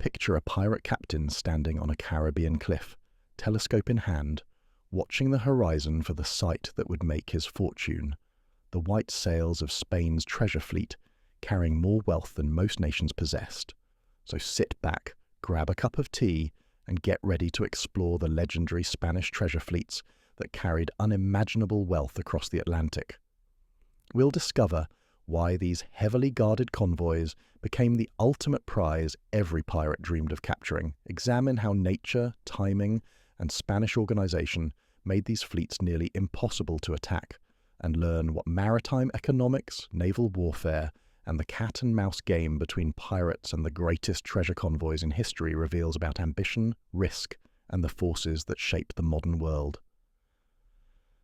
Picture a pirate captain standing on a Caribbean cliff, telescope in hand, watching the horizon for the sight that would make his fortune. The white sails of Spain's treasure fleet, carrying more wealth than most nations possessed. So sit back, grab a cup of tea, and get ready to explore the legendary Spanish treasure fleets that carried unimaginable wealth across the Atlantic. We'll discover why these heavily guarded convoys became the ultimate prize every pirate dreamed of capturing, examine how nature, timing, and Spanish organization made these fleets nearly impossible to attack, and learn what maritime economics, naval warfare, and the cat-and-mouse game between pirates and the greatest treasure convoys in history reveals about ambition, risk, and the forces that shape the modern world.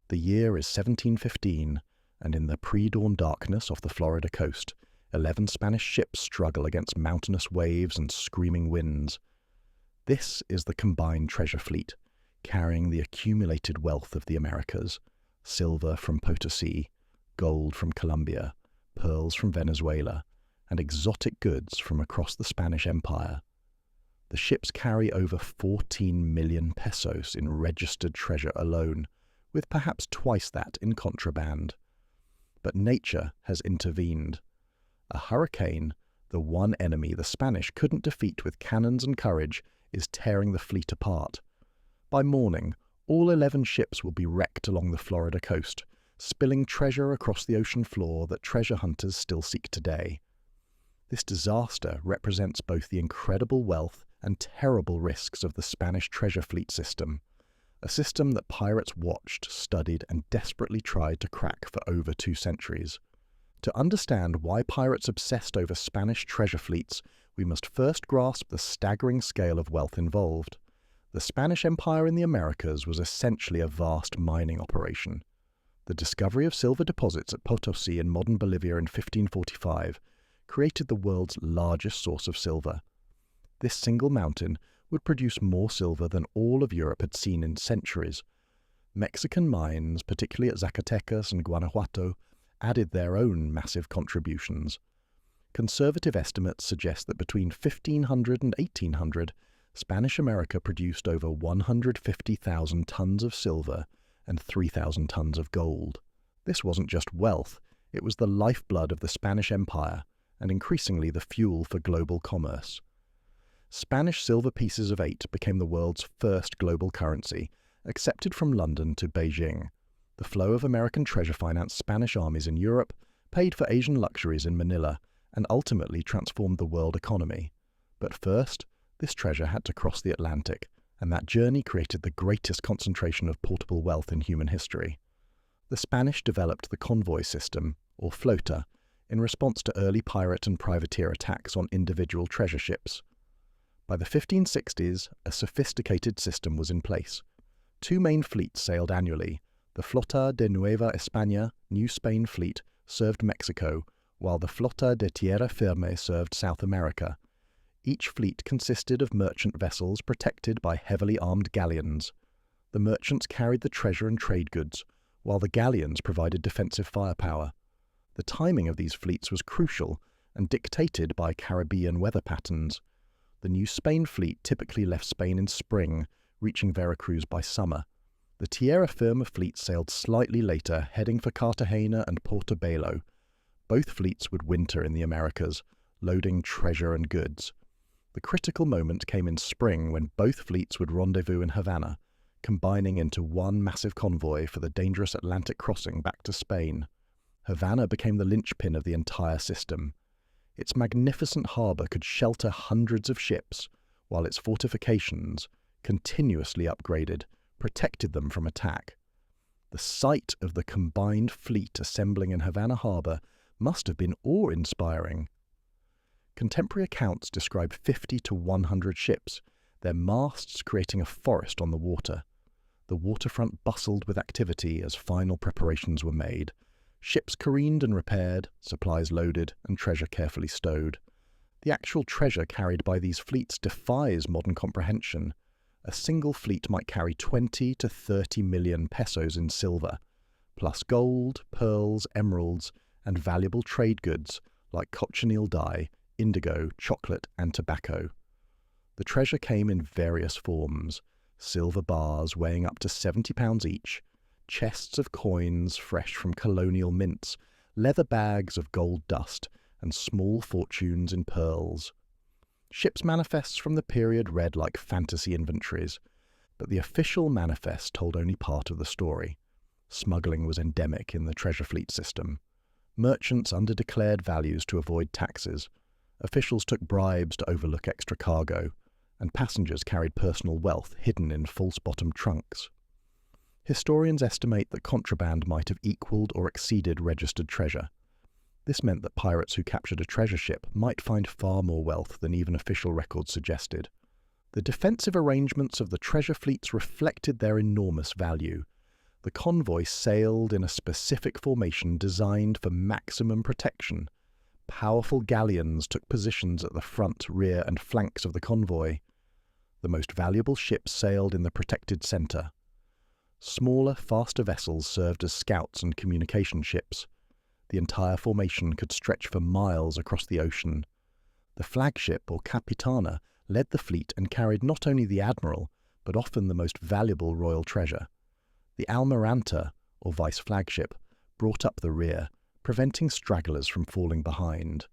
The year is 1715, and in the pre-dawn darkness off the Florida coast, 11 Spanish ships struggle against mountainous waves and screaming winds. This is the combined treasure fleet, carrying the accumulated wealth of the Americas: silver from Potosi, gold from Colombia, pearls from Venezuela, and exotic goods from across the Spanish Empire. The ships carry over 14 million pesos in registered treasure alone, with perhaps twice that in contraband. But nature has intervened. A hurricane, the one enemy the Spanish couldn't defeat with cannons and courage, is tearing the fleet apart. By morning, all 11 ships will be wrecked along the Florida coast, spilling treasure across the ocean floor that treasure hunters still seek today. This disaster represents both the incredible wealth and terrible risks of the Spanish treasure fleet system, a system that pirates watched, studied, and desperately tried to crack for over 2 centuries. To understand why pirates obsessed over Spanish treasure fleets, we must first grasp the staggering scale of wealth involved. The Spanish Empire in the Americas was essentially a vast mining operation. The discovery of silver deposits at Potosi in modern Bolivia in 1545 created the world's largest source of silver. This single mountain would produce more silver than all of Europe had seen in centuries. Mexican mines, particularly at Zacatecas and Guanajuato, added their own massive contributions. Conservative estimates suggest that between 1500 and 1800, Spanish America produced over 150,000 tons of silver and 3,000 tons of gold. This wasn't just wealth, it was the lifeblood of the Spanish Empire, and increasingly the fuel for global commerce. Spanish silver pieces of 8 became the world's first global currency, accepted from London to Beijing. The flow of American treasure financed Spanish armies in Europe, paid for Asian luxuries in Manila, and ultimately transformed the world economy. But first, this treasure had to cross the Atlantic, and that journey created the greatest concentration of portable wealth in human history. The Spanish developed the convoy system, or flota, in response to early pirate and privateer attacks on individual treasure ships. By the 1560s, a sophisticated system was in place. 2 main fleets sailed annually. The Flota de Nueva España, New Spain Fleet, served Mexico, while the Flota de Tierra Firme served South America. Each fleet consisted of merchant vessels protected by heavily armed galleons. The merchants carried the treasure and trade goods, while the galleons provided defensive firepower. The timing of these fleets was crucial and dictated by Caribbean weather patterns. The New Spain Fleet typically left Spain in spring, reaching Veracruz by summer. The Tierra Firma fleet sailed slightly later, heading for Cartagena and Portobelo. Both fleets would winter in the Americas, loading treasure and goods. The critical moment came in spring when both fleets would rendezvous in Havana, combining into one massive convoy for the dangerous Atlantic crossing back to Spain. Havana became the linchpin of the entire system. Its magnificent harbour could shelter hundreds of ships, while its fortifications, continuously upgraded, protected them from attack. The sight of the combined fleet assembling in Havana harbour must have been awe-inspiring. Contemporary accounts describe 50 to 100 ships, their masts creating a forest on the water. The waterfront bustled with activity as final preparations were made. Ships careened and repaired, supplies loaded, and treasure carefully stowed. The actual treasure carried by these fleets defies modern comprehension. A single fleet might carry 20 to 30 million pesos in silver, plus gold, pearls, emeralds, and valuable trade goods like cochineal dye, indigo, chocolate, and tobacco. The treasure came in various forms: silver bars weighing up to 70 pounds each, chests of coins fresh from colonial mints, leather bags of gold dust, and small fortunes in pearls. Ships' manifests from the period read like fantasy inventories, but the official manifest told only part of the story. Smuggling was endemic in the treasure fleet system. Merchants underdeclared values to avoid taxes. Officials took bribes to overlook extra cargo, and passengers carried personal wealth hidden in false-bottomed trunks. Historians estimate that contraband might have equaled or exceeded registered treasure. This meant that pirates who captured a treasure ship might find far more wealth than even official records suggested. The defensive arrangements of the treasure fleets reflected their enormous value. The convoy sailed in a specific formation designed for maximum protection. Powerful galleons took positions at the front, rear, and flanks of the convoy. The most valuable ships sailed in the protected centre. Smaller, faster vessels served as scouts and communication ships. The entire formation could stretch for miles across the ocean. The flagship, or capitana, led the fleet and carried not only the admiral, but often the most valuable royal treasure. The almiranta, or vice-flagship, brought up the rear, preventing stragglers from falling behind.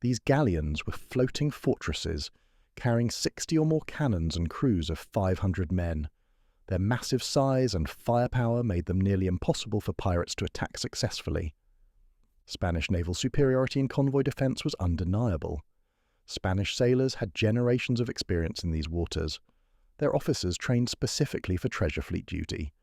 These galleons were floating fortresses, carrying 60 or more cannons and crews of 500 men. Their massive size and firepower made them nearly impossible for pirates to attack successfully. Spanish naval superiority in convoy defense was undeniable. Spanish sailors had generations of experience in these waters. Their officers trained specifically for treasure fleet duty.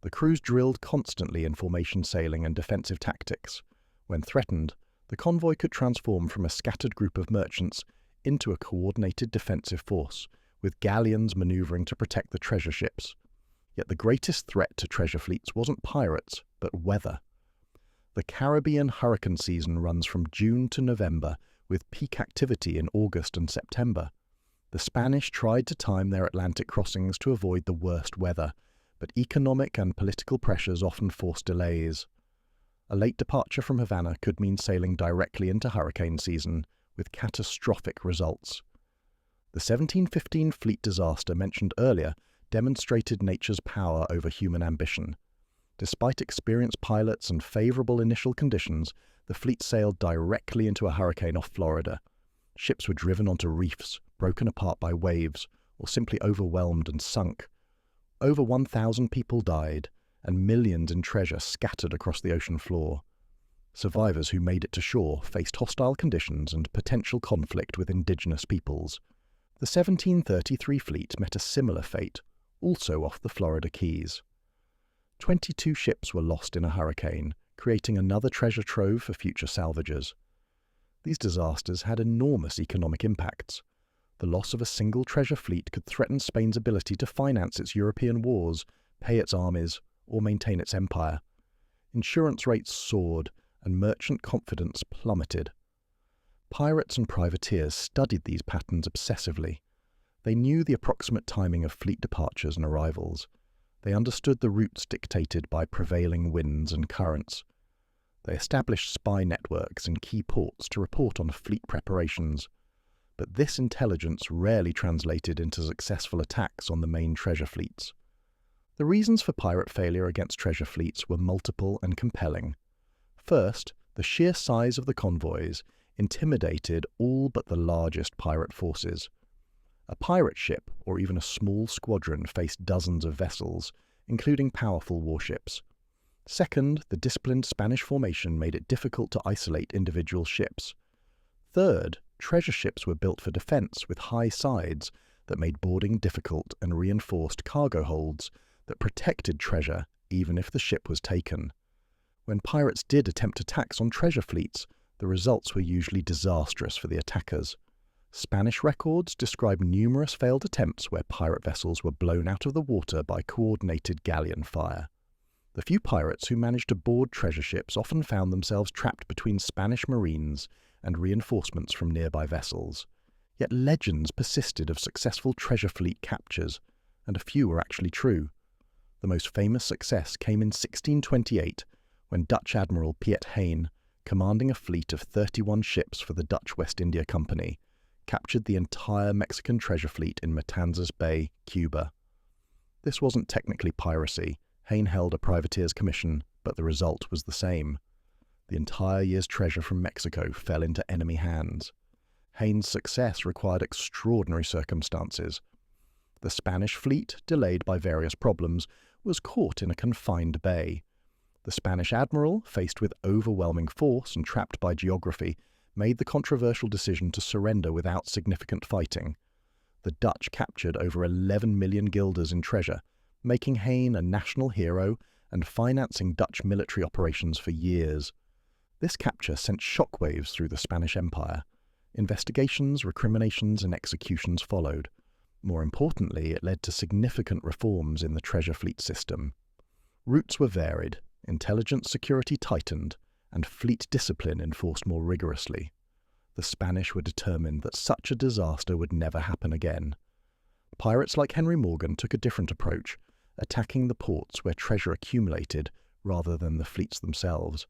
The crews drilled constantly in formation sailing and defensive tactics. When threatened, the convoy could transform from a scattered group of merchants into a coordinated defensive force, with galleons maneuvering to protect the treasure ships. Yet the greatest threat to treasure fleets wasn't pirates, but weather. The Caribbean hurricane season runs from June to November, with peak activity in August and September. The Spanish tried to time their Atlantic crossings to avoid the worst weather, but economic and political pressures often forced delays. A late departure from Havana could mean sailing directly into hurricane season, with catastrophic results. The 1715 fleet disaster mentioned earlier demonstrated nature's power over human ambition. Despite experienced pilots and favorable initial conditions, the fleet sailed directly into a hurricane off Florida. Ships were driven onto reefs, broken apart by waves, or simply overwhelmed and sunk. Over 1,000 people died, and millions in treasure scattered across the ocean floor. Survivors who made it to shore faced hostile conditions and potential conflict with indigenous peoples. The 1733 fleet met a similar fate, also off the Florida Keys. 22 ships were lost in a hurricane, creating another treasure trove for future salvagers. These disasters had enormous economic impacts. The loss of a single treasure fleet could threaten Spain's ability to finance its European wars, pay its armies, or maintain its empire. Insurance rates soared, and merchant confidence plummeted. Pirates and privateers studied these patterns obsessively. They knew the approximate timing of fleet departures and arrivals. They understood the routes dictated by prevailing winds and currents. They established spy networks in key ports to report on fleet preparations. But this intelligence rarely translated into successful attacks on the main treasure fleets. The reasons for pirate failure against treasure fleets were multiple and compelling. First, the sheer size of the convoys intimidated all but the largest pirate forces. A pirate ship, or even a small squadron, faced dozens of vessels, including powerful warships. Second, the disciplined Spanish formation made it difficult to isolate individual ships. Third, treasure ships were built for defense with high sides that made boarding difficult and reinforced cargo holds that protected treasure even if the ship was taken. When pirates did attempt attacks on treasure fleets, the results were usually disastrous for the attackers. Spanish records describe numerous failed attempts where pirate vessels were blown out of the water by coordinated galleon fire. The few pirates who managed to board treasure ships often found themselves trapped between Spanish marines and reinforcements from nearby vessels. Yet legends persisted of successful treasure fleet captures, and a few were actually true. The most famous success came in 1628, when Dutch Admiral Piet Hein, commanding a fleet of 31 ships for the Dutch West India Company, captured the entire Mexican treasure fleet in Matanzas Bay, Cuba. This wasn't technically piracy. Rahn held a privateer's commission, but the result was the same. The entire year's treasure from Mexico fell into enemy hands. Rahn's success required extraordinary circumstances. The Spanish fleet, delayed by various problems, was caught in a confined bay. The Spanish admiral, faced with overwhelming force and trapped by geography, made the controversial decision to surrender without significant fighting. The Dutch captured over 11 million guilders in treasure, making Rahn a national hero and financing Dutch military operations for years. This capture sent shockwaves through the Spanish Empire. Investigations, recriminations, and executions followed. More importantly, it led to significant reforms in the treasure fleet system. Routes were varied, intelligence security tightened, and fleet discipline enforced more rigorously. The Spanish were determined that such a disaster would never happen again. Pirates like Henry Morgan took a different approach, attacking the ports where treasure accumulated rather than the fleets themselves.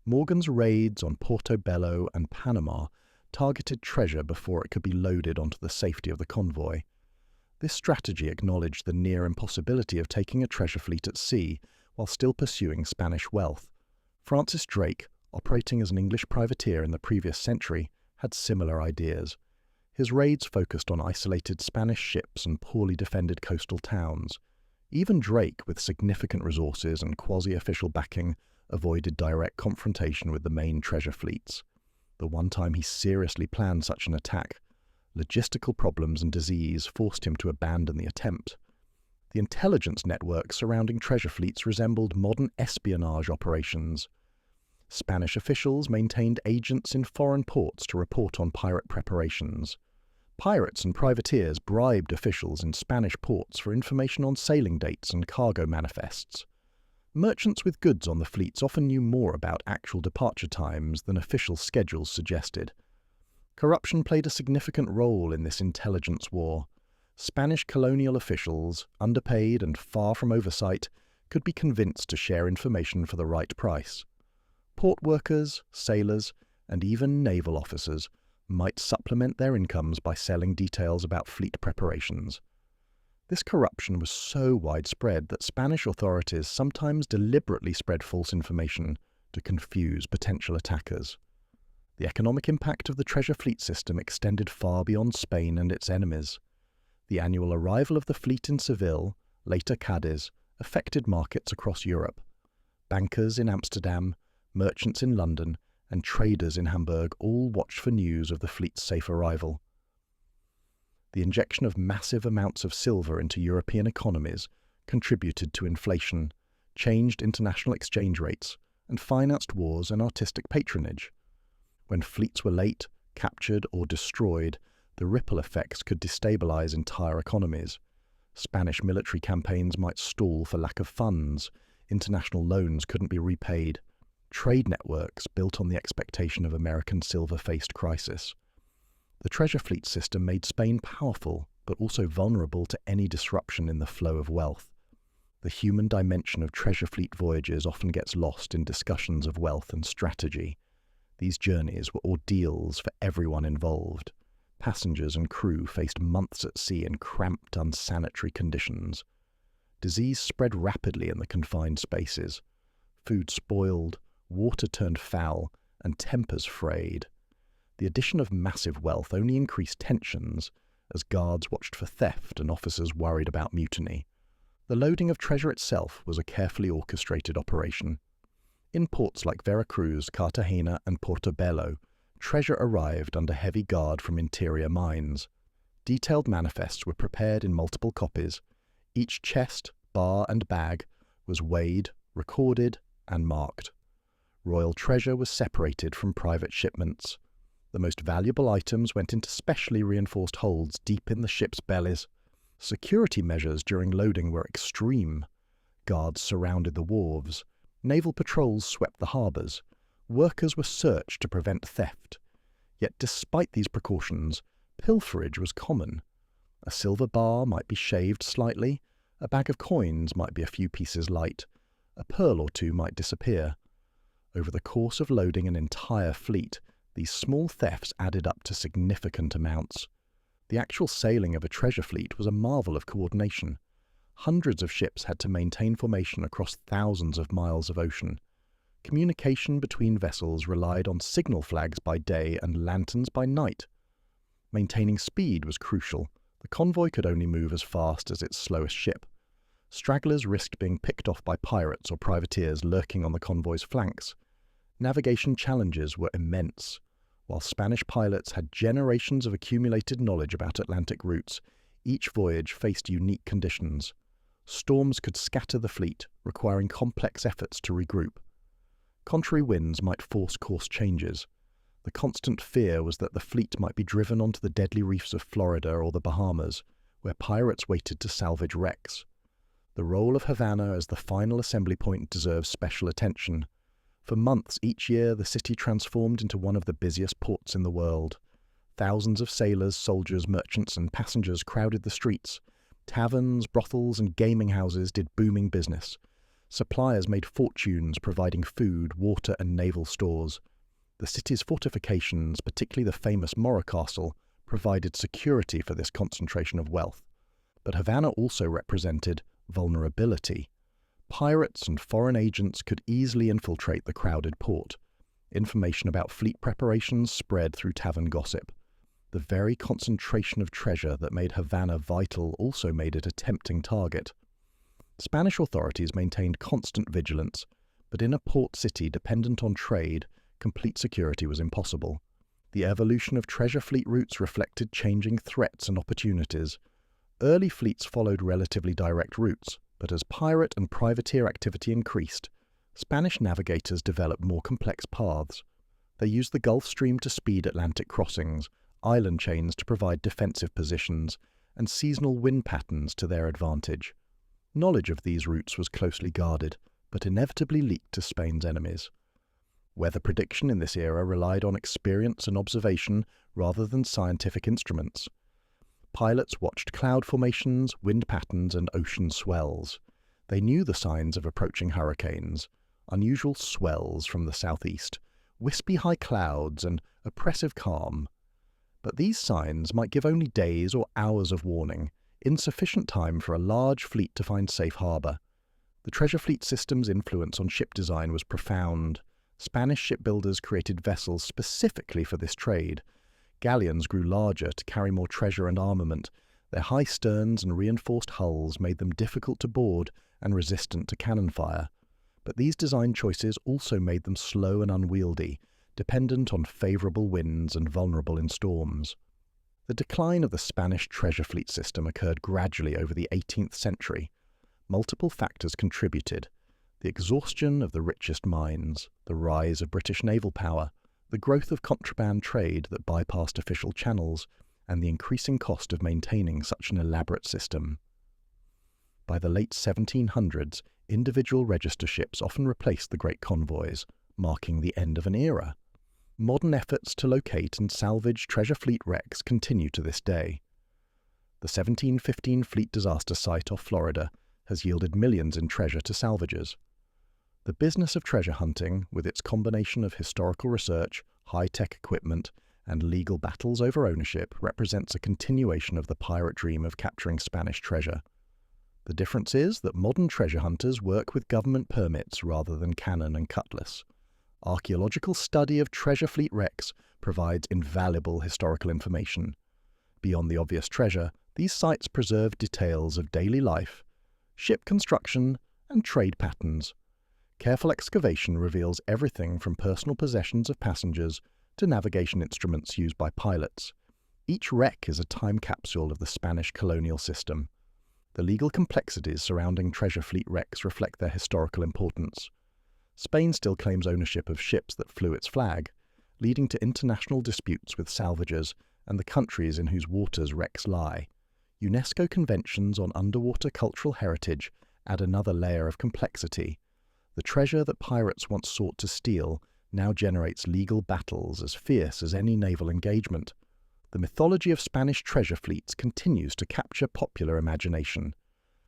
Morgan's raids on Portobello and Panama targeted treasure before it could be loaded onto the safety of the convoy. This strategy acknowledged the near impossibility of taking a treasure fleet at sea while still pursuing Spanish wealth. Francis Drake, operating as an English privateer in the previous century, had similar ideas. His raids focused on isolated Spanish ships and poorly defended coastal towns. Even Drake, with significant resources and quasi-official backing, avoided direct confrontation with the main treasure fleets. The one time he seriously planned such an attack, logistical problems and disease forced him to abandon the attempt. The intelligence networks surrounding treasure fleets resembled modern espionage operations. Spanish officials maintained agents in foreign ports to report on pirate preparations. Pirates and privateers bribed officials in Spanish ports for information on sailing dates and cargo manifests. Merchants with goods on the fleets often knew more about actual departure times than official schedules suggested. Corruption played a significant role in this intelligence war. Spanish colonial officials, underpaid and far from oversight, could be convinced to share information for the right price. Port workers, sailors, and even naval officers might supplement their incomes by selling details about fleet preparations. This corruption was so widespread that Spanish authorities sometimes deliberately spread false information to confuse potential attackers. The economic impact of the treasure fleet system extended far beyond Spain and its enemies. The annual arrival of the fleet in Seville, later Cadiz, affected markets across Europe. Bankers in Amsterdam, merchants in London, and traders in Hamburg all watched for news of the fleet's safe arrival. The injection of massive amounts of silver into European economies contributed to inflation, changed international exchange rates, and financed wars and artistic patronage. When fleets were late, captured, or destroyed, the ripple effects could destabilize entire economies. Spanish military campaigns might stall for lack of funds, international loans couldn't be repaid, trade networks built on the expectation of American silver faced crisis. The treasure fleet system made Spain powerful, but also vulnerable to any disruption in the flow of wealth. The human dimension of treasure fleet voyages often gets lost in discussions of wealth and strategy. These journeys were ordeals for everyone involved. Passengers and crew faced months at sea in cramped, unsanitary conditions. Disease spread rapidly in the confined spaces. Food spoiled, water turned foul, and tempers frayed. The addition of massive wealth only increased tensions, as guards watched for theft and officers worried about mutiny. The loading of treasure itself was a carefully orchestrated operation. In ports like Veracruz, Cartagena, and Portobello, treasure arrived under heavy guard from interior mines. Detailed manifests were prepared in multiple copies. Each chest, bar, and bag was weighed, recorded, and marked. Royal treasure was separated from private shipments. The most valuable items went into specially reinforced holds deep in the ship's bellies. Security measures during loading were extreme. Guards surrounded the wharves. Naval patrols swept the harbours. Workers were searched to prevent theft. Yet despite these precautions, pilferage was common. A silver bar might be shaved slightly, a bag of coins might be a few pieces light, a pearl or two might disappear. Over the course of loading an entire fleet, These small thefts added up to significant amounts. The actual sailing of a treasure fleet was a marvel of coordination. Hundreds of ships had to maintain formation across thousands of miles of ocean. Communication between vessels relied on signal flags by day and lanterns by night. Maintaining speed was crucial. The convoy could only move as fast as its slowest ship. Stragglers risked being picked off by pirates or privateers lurking on the convoy's flanks. Navigation challenges were immense. While Spanish pilots had generations of accumulated knowledge about Atlantic routes, each voyage faced unique conditions. Storms could scatter the fleet, requiring complex efforts to regroup. Contrary winds might force course changes. The constant fear was that the fleet might be driven onto the deadly reefs of Florida or the Bahamas, where pirates waited to salvage wrecks. The role of Havana as the final assembly point deserves special attention. For months each year, the city transformed into one of the busiest ports in the world. Thousands of sailors, soldiers, merchants, and passengers crowded the streets. Taverns, brothels, and gaming houses did booming business. Suppliers made fortunes providing food, water, and naval stores. The city's fortifications, particularly the famous Morro Castle, provided security for this concentration of wealth. But Havana also represented vulnerability. Pirates and foreign agents could easily infiltrate the crowded port. Information about fleet preparations spread through tavern gossip. The very concentration of treasure that made Havana vital also made it a tempting target. Spanish authorities maintained constant vigilance, but in a port city dependent on trade, complete security was impossible. The evolution of treasure fleet routes reflected changing threats and opportunities. Early fleets followed relatively direct routes, but as pirate and privateer activity increased, Spanish navigators developed more complex paths. They used the Gulf Stream to speed Atlantic crossings, island chains to provide defensive positions, and seasonal wind patterns to their advantage. Knowledge of these routes was closely guarded, but inevitably leaked to Spain's enemies. Weather prediction in this era relied on experience and observation rather than scientific instruments. Pilots watched cloud formations, wind patterns, and ocean swells. They knew the signs of approaching hurricanes, unusual swells from the southeast, wispy high clouds, and oppressive calm. But these signs might give only days or hours of warning, insufficient time for a large fleet to find safe harbour. The treasure fleet system's influence on ship design was profound. Spanish shipbuilders created vessels specifically for this trade. Galleons grew larger to carry more treasure and armament. Their high sterns and reinforced hulls made them difficult to board and resistant to cannon fire. But these design choices also made them slow and unwieldy, dependent on favourable winds and vulnerable in storms. The decline of the Spanish treasure fleet system occurred gradually over the 18th century. Multiple factors contributed: the exhaustion of the richest mines, the rise of British naval power, the growth of contraband trade that bypassed official channels, and the increasing cost of maintaining such an elaborate system. By the late 1700s, individual register ships often replaced the great convoys, marking the end of an era. Modern efforts to locate and salvage treasure fleet wrecks continue to this day. The 1715 fleet disaster site off Florida has yielded millions in treasure to salvagers. The business of treasure hunting, with its combination of historical research, high-tech equipment, and legal battles over ownership, represents a continuation of the pirate dream of capturing Spanish treasure. The difference is that modern treasure hunters work with government permits rather than cannon and cutlass. Archaeological study of treasure fleet wrecks provides invaluable historical information. Beyond the obvious treasure, these sites preserve details of daily life, ship construction, and trade patterns. Careful excavation reveals everything from personal possessions of passengers to navigation instruments used by pilots. Each wreck is a time capsule of the Spanish colonial system. The legal complexities surrounding treasure fleet wrecks reflect their historical importance. Spain still claims ownership of ships that flew its flag, leading to international disputes with salvagers and the countries in whose waters wrecks lie. UNESCO conventions on underwater cultural heritage add another layer of complexity. The treasure that pirates once sought to steal now generates legal battles as fierce as any naval engagement. The mythology of Spanish treasure fleets continues to capture popular imagination.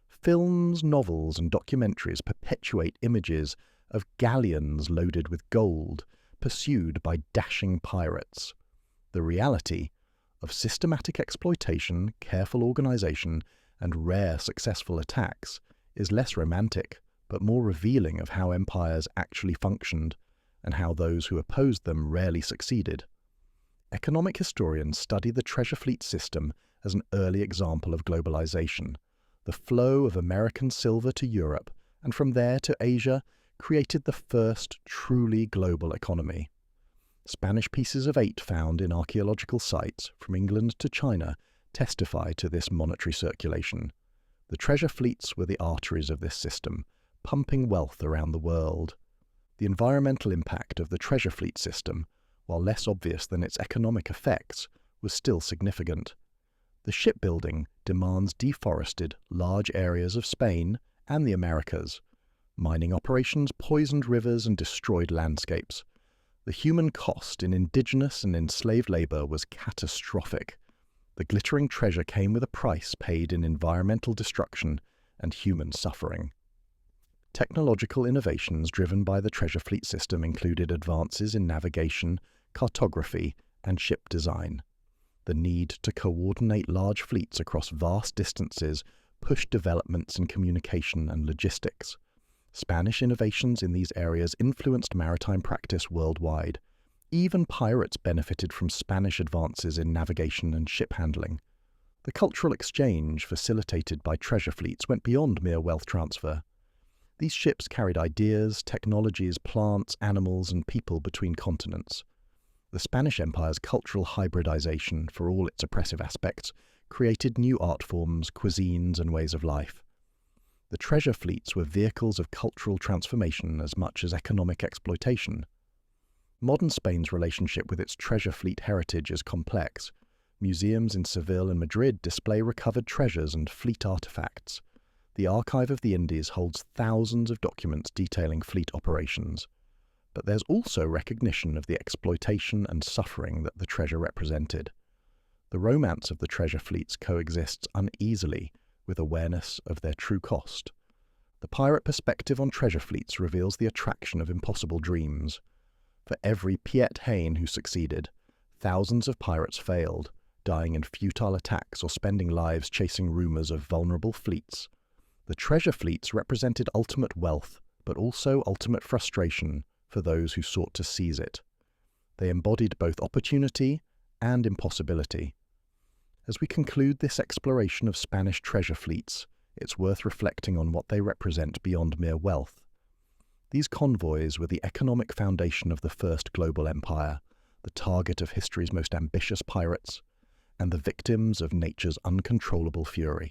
Films, novels, and documentaries perpetuate images of galleons loaded with gold, pursued by dashing pirates. The reality of systematic exploitation, careful organization, and rare successful attacks is less romantic, but more revealing of how empires actually functioned and how those who opposed them rarely succeeded. Economic historians study the treasure fleet system as an early example of globalization. The flow of American silver to Europe and from there to Asia created the first truly global economy. Spanish pieces of 8 found in archaeological sites from England to China testify to this monetary circulation. The treasure fleets were the arteries of this system, pumping wealth around the world. The environmental impact of the treasure fleet system, while less obvious than its economic effects, was still significant. The shipbuilding demands deforested large areas of Spain and the Americas. Mining operations poisoned rivers and destroyed landscapes. The human cost in indigenous and enslaved labor was catastrophic. The glittering treasure came with a price paid in environmental destruction and human suffering. Technological innovations driven by the treasure fleet system included advances in navigation, cartography, and ship design. The need to coordinate large fleets across vast distances pushed developments in communication and logistics. Spanish innovations in these areas influenced maritime practice worldwide. Even pirates benefited from Spanish advances in navigation and ship handling. The cultural exchange facilitated by treasure fleets went beyond mere wealth transfer. These ships carried ideas, technologies, plants, animals, and people between continents. The Spanish Empire's cultural hybridization, for all its oppressive aspects, created new art forms, cuisines, and ways of life. The treasure fleets were vehicles of cultural transformation as much as economic exploitation. Modern Spain's relationship with its treasure fleet heritage is complex. Museums in Seville and Madrid display recovered treasures and fleet artifacts. The Archive of the Indies holds thousands of documents detailing fleet operations. But there's also recognition of the exploitation and suffering that the treasure represented. The romance of the treasure fleets coexists uneasily with awareness of their true cost. The pirate perspective on treasure fleets reveals the attraction of impossible dreams. For every Piet Hein who succeeded, thousands of pirates failed, dying in futile attacks or spending lives chasing rumors of vulnerable fleets. The treasure fleets represented ultimate wealth, but also ultimate frustration for those who sought to seize it. They embodied both opportunity and impossibility. As we conclude this exploration of Spanish treasure fleets, it's worth reflecting on what they represent beyond mere wealth. These convoys were the economic foundation of the first global empire, the target of history's most ambitious pirates, and the victims of nature's uncontrollable fury.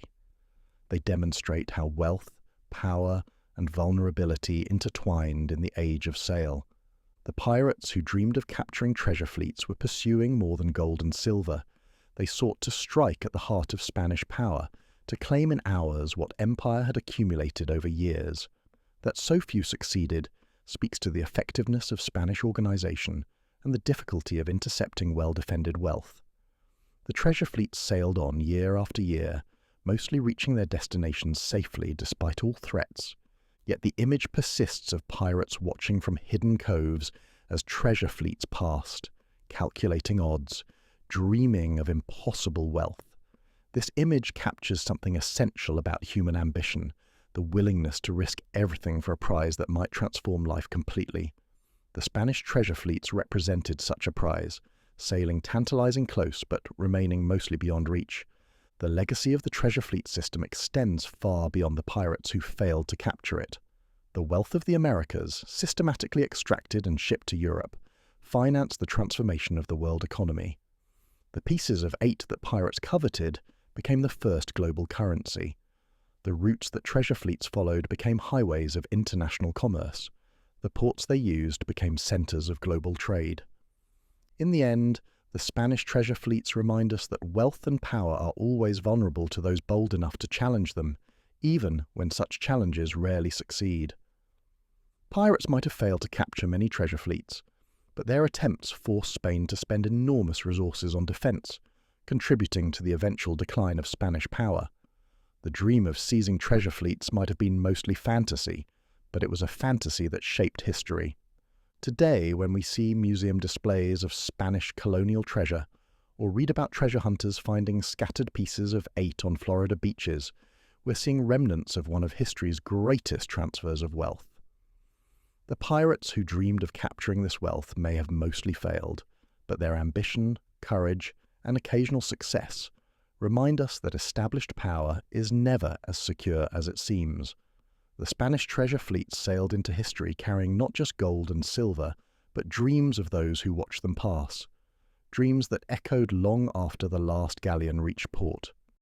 They demonstrate how wealth, power, and vulnerability intertwined in the age of sail. The pirates who dreamed of capturing treasure fleets were pursuing more than gold and silver. They sought to strike at the heart of Spanish power, to claim in hours what empire had accumulated over years. That so few succeeded speaks to the effectiveness of Spanish organization and the difficulty of intercepting well-defended wealth. The treasure fleets sailed on year after year, mostly reaching their destinations safely despite all threats. Yet the image persists of pirates watching from hidden coves as treasure fleets passed, calculating odds, dreaming of impossible wealth. This image captures something essential about human ambition, the willingness to risk everything for a prize that might transform life completely. The Spanish treasure fleets represented such a prize, sailing tantalizing close but remaining mostly beyond reach. The legacy of the treasure fleet system extends far beyond the pirates who failed to capture it. The wealth of the Americas, systematically extracted and shipped to Europe, financed the transformation of the world economy. The pieces of 8 that pirates coveted became the first global currency. The routes that treasure fleets followed became highways of international commerce. The ports they used became centers of global trade. In the end, the Spanish treasure fleets remind us that wealth and power are always vulnerable to those bold enough to challenge them, even when such challenges rarely succeed. Pirates might have failed to capture many treasure fleets, but their attempts forced Spain to spend enormous resources on defense, contributing to the eventual decline of Spanish power. The dream of seizing treasure fleets might have been mostly fantasy, but it was a fantasy that shaped history. Today, when we see museum displays of Spanish colonial treasure, or read about treasure hunters finding scattered pieces of 8 on Florida beaches, we're seeing remnants of one of history's greatest transfers of wealth. The pirates who dreamed of capturing this wealth may have mostly failed, but their ambition, courage, and occasional success remind us that established power is never as secure as it seems. The Spanish treasure fleets sailed into history carrying not just gold and silver, but dreams of those who watched them pass. Dreams that echoed long after the last galleon reached port.